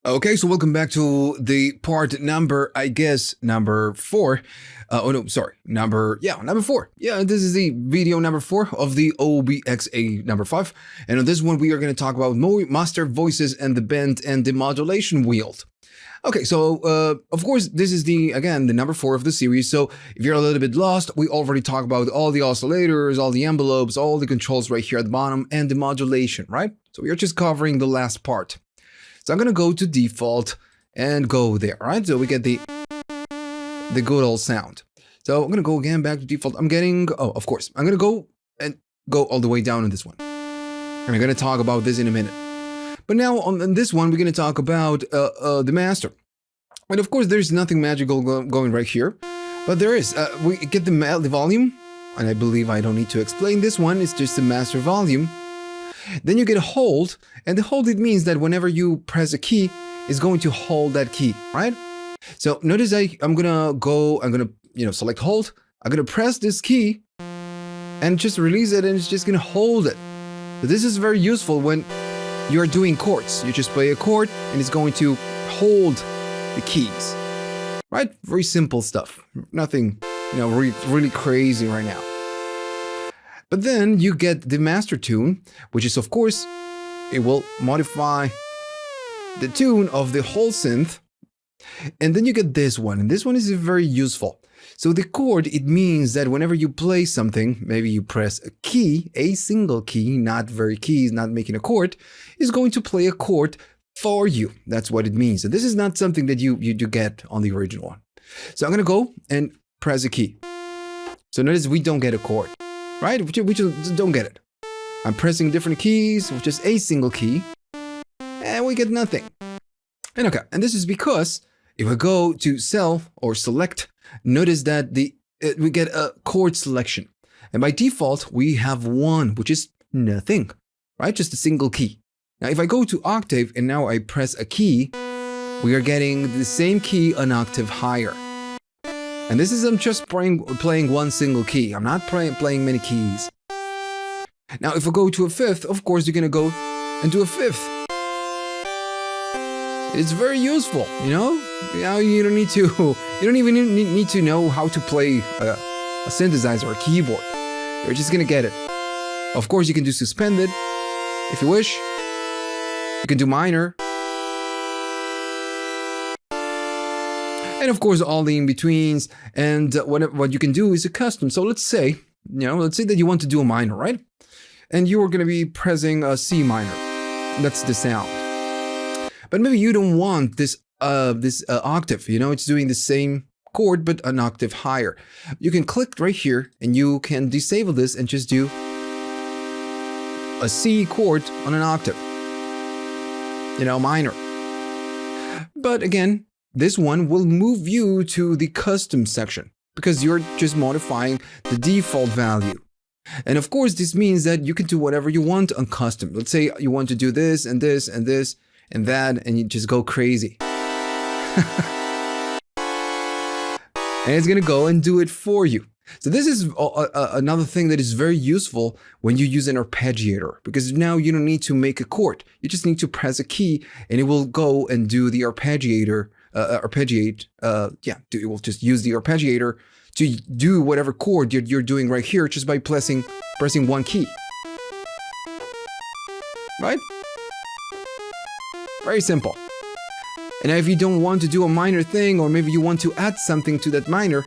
Okay, so welcome back to the part number, I guess, number 4. Oh no, sorry, number 4. Yeah, this is the video number 4 of the OBXA number 5. And on this one, we are going to talk about master voices and the bend and the modulation wheel. Okay, so of course, this is the number 4 of the series. So if you're a little bit lost, we already talked about all the oscillators, all the envelopes, all the controls right here at the bottom, and the modulation, right? So we are just covering the last part. So I'm going to go to default and go there, right? So we get the good old sound. So I'm going to go again back to default. I'm getting, of course, I'm going to go all the way down on this one. And I'm going to talk about this in a minute. But now on this one, we're going to talk about the master. And of course, there's nothing magical going right here. But there is. We get the volume. And I believe I don't need to explain this one. It's just the master volume. Then you get a hold, and the hold, it means that whenever you press a key, it's going to hold that key, right? So notice I'm gonna select hold. I'm gonna press this key and just release it, and it's just gonna hold it. So this is very useful when you're doing chords. You just play a chord and it's going to hold the keys, right? Very simple stuff. Nothing, really crazy right now. But then you get the master tune, which is, of course, it will modify the tune of the whole synth. And then you get this one, and this one is very useful. So the chord, it means that whenever you play something, maybe you press a key, a single key, not very keys, not making a chord, is going to play a chord for you. That's what it means. So this is not something that you get on the original one. So I'm going to go and press a key. So notice we don't get a chord. Right? We just don't get it. I'm pressing different keys with just a single key, and we get nothing. And okay, and this is because if I go to select, notice that we get a chord selection. And by default, we have 1, which is nothing, right? Just a single key. Now, if I go to octave and now I press a key, we are getting the same key an octave higher. And this is I'm just playing one single key. I'm not playing many keys. Now, if I go to a fifth, of course, you're gonna go and do a fifth. It's very useful, you don't even need to know how to play a synthesizer or a keyboard. You're just gonna get it. Of course, you can do suspended if you wish. You can do minor. And of course, all the in-betweens, and what you can do is a custom. So let's say that you want to do a minor, right? And you are going to be pressing a C minor. That's the sound. But maybe you don't want this octave. It's doing the same chord, but an octave higher. You can click right here, and you can disable this and just do a C chord on an octave. Minor. But again, this one will move you to the custom section because you're just modifying the default value. And of course, this means that you can do whatever you want on custom. Let's say you want to do this and this and this and that, and you just go crazy. And it's going to go and do it for you. So this is another thing that is very useful when you use an arpeggiator, because now you don't need to make a chord. You just need to press a key and it will go and do the arpeggiator. It will just use the arpeggiator to do whatever chord you're doing right here just by pressing one key. Right? Very simple. And if you don't want to do a minor thing, or maybe you want to add something to that minor,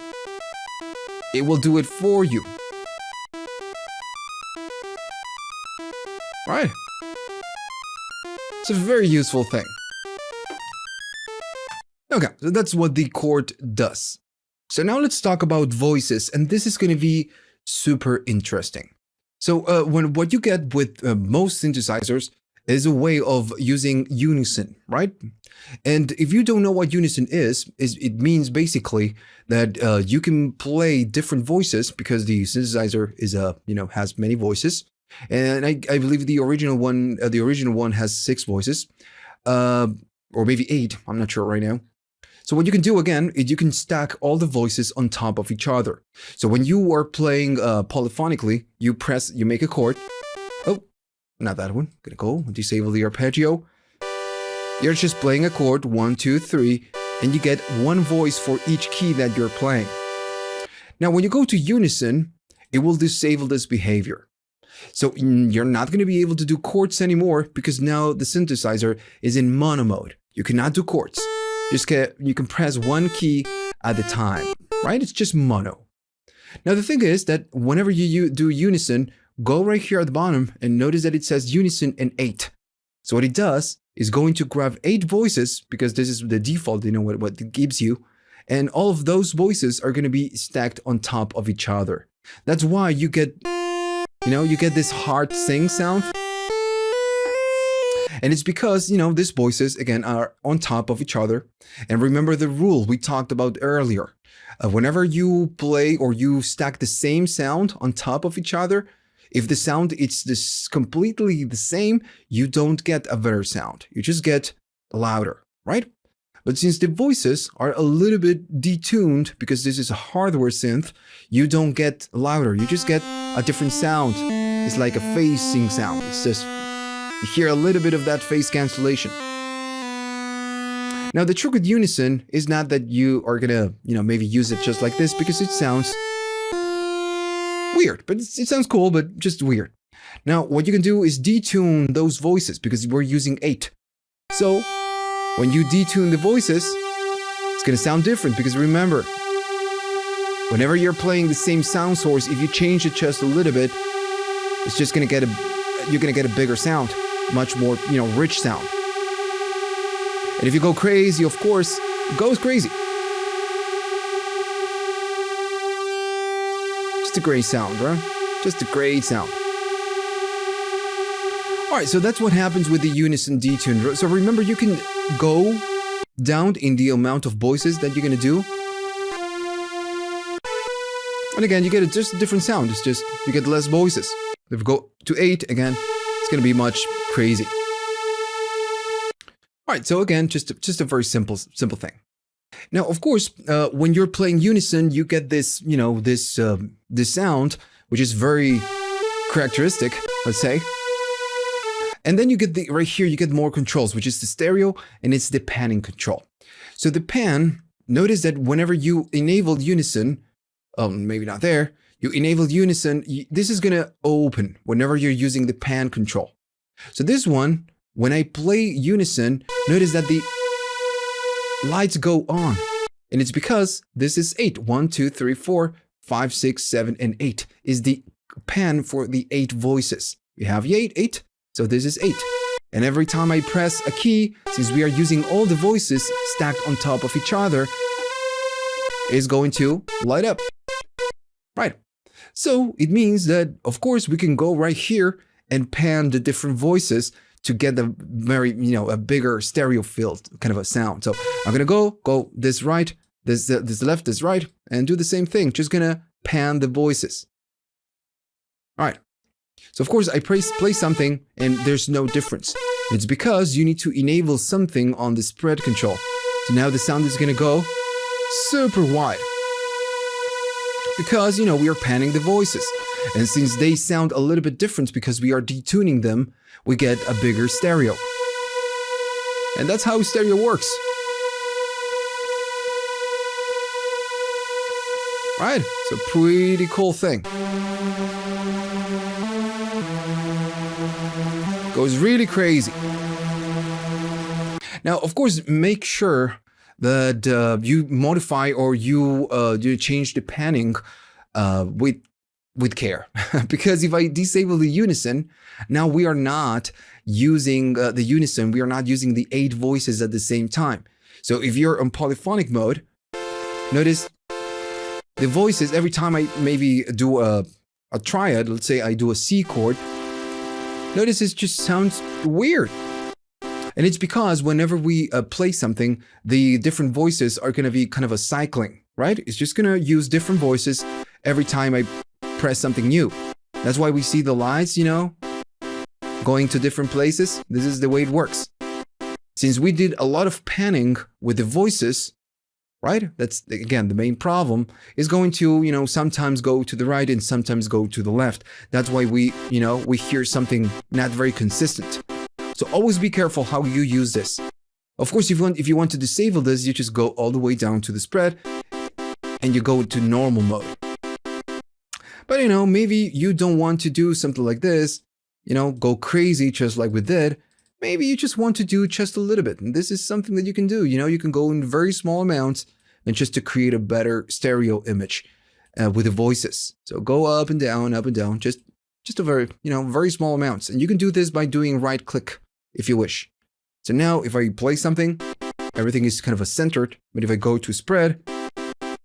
it will do it for you. Right? It's a very useful thing. Okay, so that's what the chord does. So now let's talk about voices, and this is going to be super interesting. So what you get with most synthesizers is a way of using Unison, right? And if you don't know what Unison is it means basically that you can play different voices, because the synthesizer is has many voices, and I believe the original one has 6 voices, or maybe 8. I'm not sure right now. So what you can do again is you can stack all the voices on top of each other. So when you are playing polyphonically, you make a chord. Oh, not that one. Gonna go disable the arpeggio. You're just playing a chord, 1, 2, 3, and you get one voice for each key that you're playing. Now, when you go to Unison, it will disable this behavior. So you're not going to be able to do chords anymore because now the synthesizer is in mono mode. You cannot do chords. You can press one key at a time, right? It's just mono. Now, the thing is that whenever you do Unison, go right here at the bottom and notice that it says Unison and 8. So what it does is going to grab 8 voices, because this is the default, you know, what it gives you. And all of those voices are going to be stacked on top of each other. That's why you get, you get this hard sing sound. And it's because, these voices, again, are on top of each other. And remember the rule we talked about earlier. Whenever you play or you stack the same sound on top of each other, if the sound is completely the same, you don't get a better sound. You just get louder, right? But since the voices are a little bit detuned, because this is a hardware synth, you don't get louder. You just get a different sound. It's like a phasing sound. It's just, you hear a little bit of that phase cancellation. Now, the trick with Unison is not that you are gonna, maybe use it just like this, because it sounds weird, but it sounds cool, but just weird. Now, what you can do is detune those voices, because we're using 8. So when you detune the voices, it's going to sound different, because remember, whenever you're playing the same sound source, if you change it just a little bit, it's just going to get you're going to get a bigger sound, much more, rich sound. And if you go crazy, of course, it goes crazy. Just a great sound, right? Just a great sound. All right, so that's what happens with the Unison detune. So remember, you can go down in the amount of voices that you're going to do. And again, you get just a different sound. It's just, you get less voices. If you go to 8, again, it's going to be much crazy. All right, so again, just a very simple thing. Now, of course, when you're playing Unison, you get this, this sound, which is very characteristic, let's say. And then you get right here, you get more controls, which is the stereo, and it's the panning control. So the pan, notice that whenever you enable Unison, maybe not there, you enable Unison, this is going to open whenever you're using the pan control. So this one, when I play Unison, notice that the lights go on. And it's because this is 8. 1, 2, 3, 4, 5, 6, 7, and 8 is the pan for the 8 voices. We have 8. So this is 8. And every time I press a key, since we are using all the voices stacked on top of each other, is going to light up. Right. So it means that, of course, we can go right here and pan the different voices to get a very, a bigger stereo field kind of a sound. So I'm going to go this right, this left, this right, and do the same thing. Just going to pan the voices. All right. So of course I play something and there's no difference. It's because you need to enable something on the spread control. So now the sound is going to go super wide. Because, we are panning the voices. And since they sound a little bit different because we are detuning them, we get a bigger stereo. And that's how stereo works. Right? It's a pretty cool thing. Goes really crazy. Now, of course, make sure that you modify or you change the panning with care. Because if I disable the Unison, now we are not using the Unison. We are not using the 8 voices at the same time. So if you're on polyphonic mode, notice the voices, every time I maybe do a triad, let's say I do a C chord, notice it just sounds weird. And it's because whenever we play something, the different voices are going to be kind of a cycling, right? It's just going to use different voices every time I press something new. That's why we see the lights, going to different places. This is the way it works. Since we did a lot of panning with the voices, right? That's, again, the main problem is going to, sometimes go to the right and sometimes go to the left. That's why we hear something not very consistent. So always be careful how you use this. Of course, if you want to disable this, you just go all the way down to the spread and you go to normal mode. But you know, maybe you don't want to do something like this, you know, go crazy just like we did. Maybe you just want to do just a little bit. And this is something that you can do. You know, you can go in very small amounts and just to create a better stereo image with the voices. So go up and down, just a very, you know, very small amounts. And you can do this by doing right click if you wish. So now if I play something, everything is kind of centered. But if I go to spread,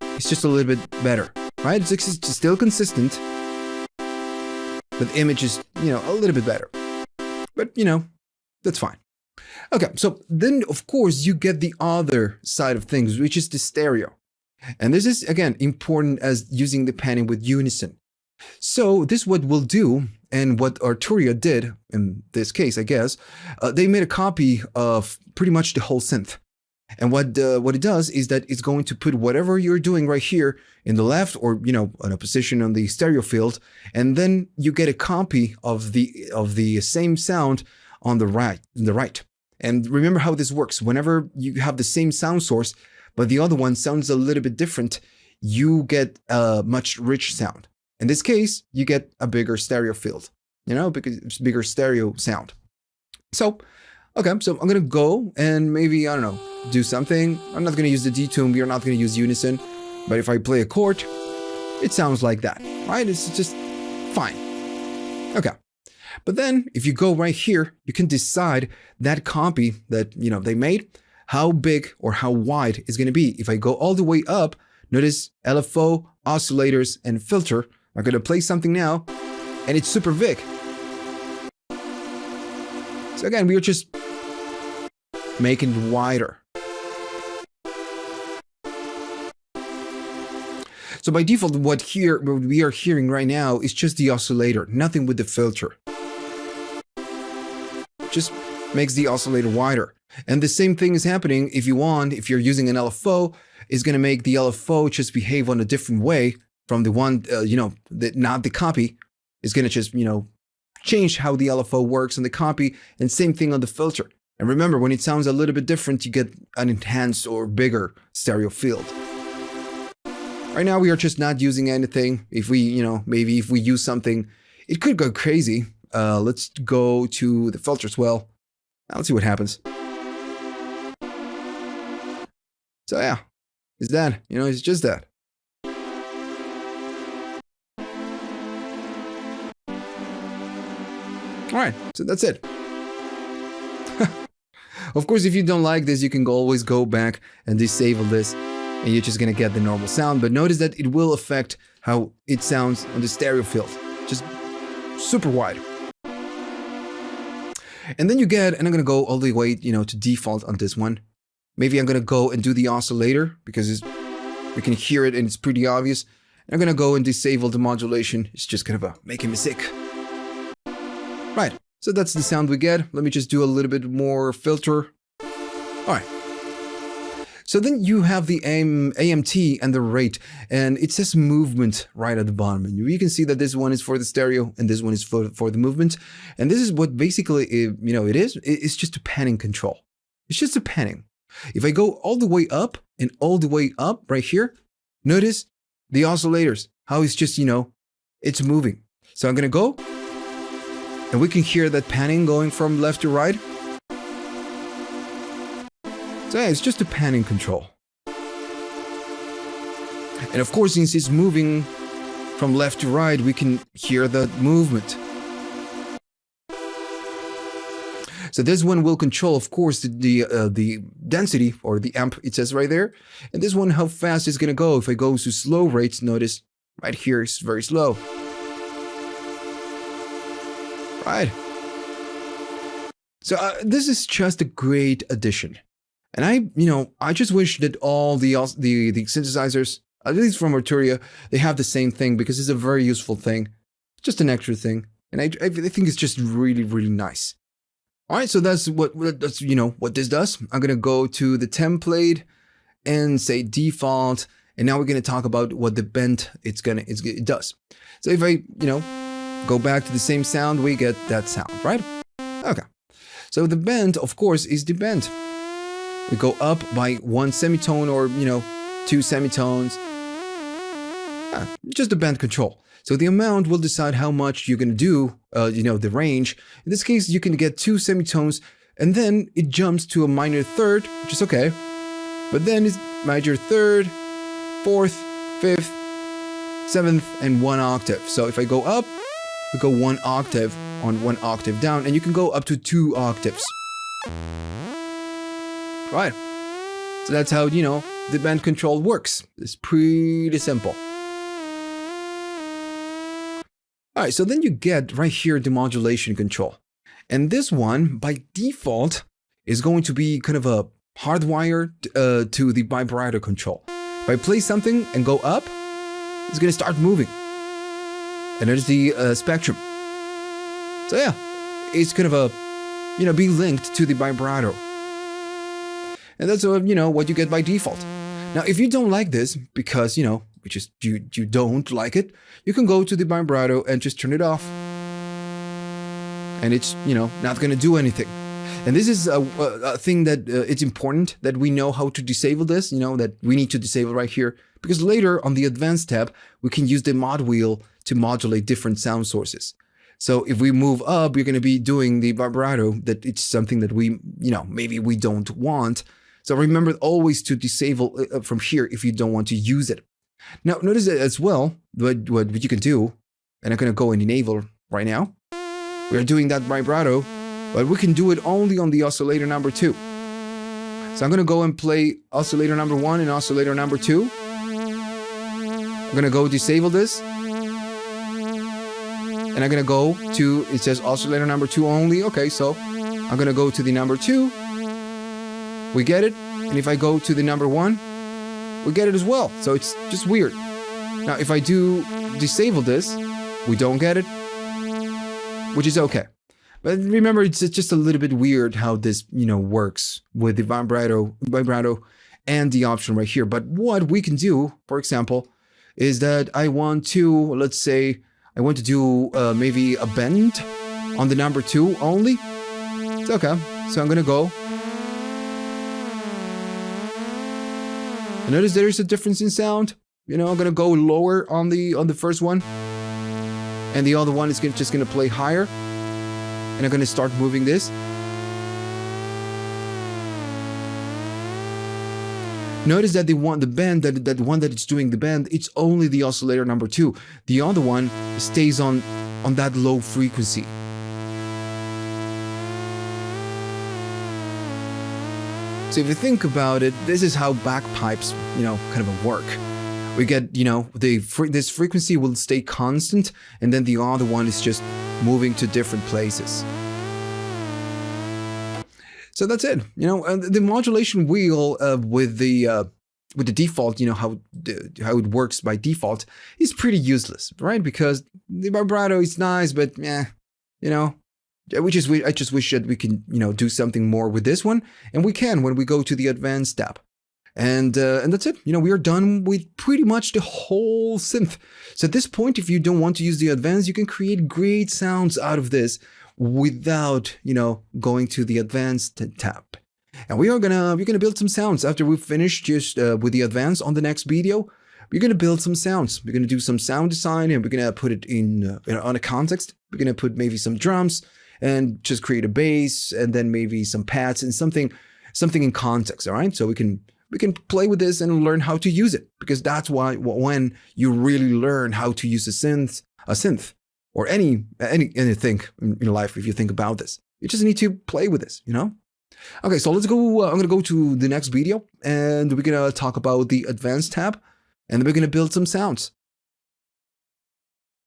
it's just a little bit better, right? It's still consistent, but the image is, you know, a little bit better. But, you know, that's fine. Okay, so then, of course, you get the other side of things, which is the stereo. And this is, again, important as using the panning with Unison. So this is what we'll do, and what Arturia did, in this case, I guess, they made a copy of pretty much the whole synth. And what it does is that it's going to put whatever you're doing right here in the left, or, you know, on a position on the stereo field, and then you get a copy of the same sound on the right. And remember how this works. Whenever you have the same sound source, but the other one sounds a little bit different, you get a much rich sound. In this case, you get a bigger stereo field, you know, because it's bigger stereo sound. So, okay, so I'm gonna go and maybe, I don't know, do something. I'm not gonna use the detune, we're not gonna use Unison, but if I play a chord, it sounds like that, right? It's just fine. Okay. But then if you go right here, you can decide that copy that, you know, they made, how big or how wide it's going to be. If I go all the way up, notice LFO, oscillators, and filter. I'm going to play something now, and it's super big. So again, we are just making it wider. So by default, what we are hearing right now is just the oscillator, nothing with the filter. Just makes the oscillator wider. And the same thing is happening if you want, if you're using an LFO, it's going to make the LFO just behave on a different way from the one, you know, not the copy. It's going to just, you know, change how the LFO works on the copy, and same thing on the filter. And remember, when it sounds a little bit different, you get an enhanced or bigger stereo field. Right now, we are just not using anything. If we, you know, maybe if we use something, it could go crazy. Let's go to the filter as well. Now let's see what happens. So yeah, it's that, you know, it's just that. All right, so that's it. Of course, if you don't like this, you can always go back and disable this, and you're just gonna get the normal sound. But notice that it will affect how it sounds on the stereo field, just super wide. And then you get, and I'm going to go all the way, you know, to default on this one. Maybe I'm going to go and do the oscillator because we can hear it and it's pretty obvious. And I'm going to go and disable the modulation. It's just kind of making me sick. Right. So that's the sound we get. Let me just do a little bit more filter. All right. So then you have the AMT and the rate, and it says movement right at the bottom. And you can see that this one is for the stereo and this one is for the movement. And this is what basically, you know, it is. It's just a panning control. It's just a panning. If I go all the way up and all the way up right here, notice the oscillators, how it's just, you know, it's moving. So I'm going to go and we can hear that panning going from left to right. So yeah, it's just a panning control. And of course, since it's moving from left to right, we can hear the movement. So this one will control, of course, the density or the amp, it says right there. And this one, how fast it's going to go. If I go to slow rates, notice right here it's very slow. Right. So this is just a great addition. And I just wish that all the synthesizers, at least from Arturia, they have the same thing because it's a very useful thing. Just an extra thing. And I think it's just really, really nice. All right, so that's what this does. I'm going to go to the template and say default. And now we're going to talk about what the bend it does. So if I, go back to the same sound, we get that sound, right? Okay. So the bend, of course, is the bend. We go up by 1 semitone or, 2 semitones. Just the band control. So the amount will decide how much you're going to do, the range. In this case, you can get 2 semitones, and then it jumps to a minor third, which is okay. But then it's major third, fourth, fifth, seventh, and 1 octave. So if I go up, we go 1 octave on 1 octave down, and you can go up to 2 octaves. Right. So that's how, the band control works. It's pretty simple. Alright, so then you get right here the modulation control. And this one, by default, is going to be kind of a hardwired to the vibrato control. If I play something and go up, it's going to start moving. And there's the spectrum. So yeah, it's kind of a, be linked to the vibrato. And that's, what you get by default. Now, if you don't like this, because, you don't like it, you can go to the vibrato and just turn it off. And it's, not going to do anything. And this is a thing that it's important that we know how to disable this, that we need to disable right here. Because later on the advanced tab, we can use the mod wheel to modulate different sound sources. So if we move up, we're going to be doing the vibrato, that it's something that we, maybe we don't want. So remember always to disable from here if you don't want to use it. Now, notice that as well, what you can do, and I'm going to go and enable right now. We're doing that vibrato, but we can do it only on the oscillator number 2. So I'm going to go and play oscillator number 1 and oscillator number 2. I'm going to go disable this. And I'm going to go to, it says oscillator number 2 only. Okay, so I'm going to go to the number 2. We get it. And if I go to the number 1, we get it as well. So it's just weird. Now, if I do disable this, we don't get it, which is okay. But remember, it's just a little bit weird how this, works with the vibrato and the option right here. But what we can do, for example, is that I want to, let's say, I want to do maybe a bend on the number 2 only. It's okay. So I'm going to go. And notice there is a difference in sound. I'm going to go lower on the first one. And the other one is just going to play higher. And I'm going to start moving this. Notice that the one that it's doing the bend, it's only the oscillator number 2. The other one stays on that low frequency. So if you think about it, this is how bagpipes, kind of work. We get, this frequency will stay constant, and then the other one is just moving to different places. So that's it. The modulation wheel with the default, how it works by default is pretty useless, right? Because the vibrato is nice, but I just wish that we can, do something more with this one, and we can when we go to the advanced tab. And that's it. We are done with pretty much the whole synth. So at this point, if you don't want to use the advanced, you can create great sounds out of this without, going to the advanced tab. And we're gonna build some sounds after we finish just with the advanced on the next video. We're gonna build some sounds. We're gonna do some sound design, and we're gonna put it in on a context. We're gonna put maybe some drums and just create a bass, and then maybe some pads and something in context. All right, so we can play with this and learn how to use it, because that's why when you really learn how to use a synth, or anything in life, if you think about this, you just need to play with this, Okay, so let's go. I'm gonna go to the next video, and we're gonna talk about the advanced tab, and then we're gonna build some sounds.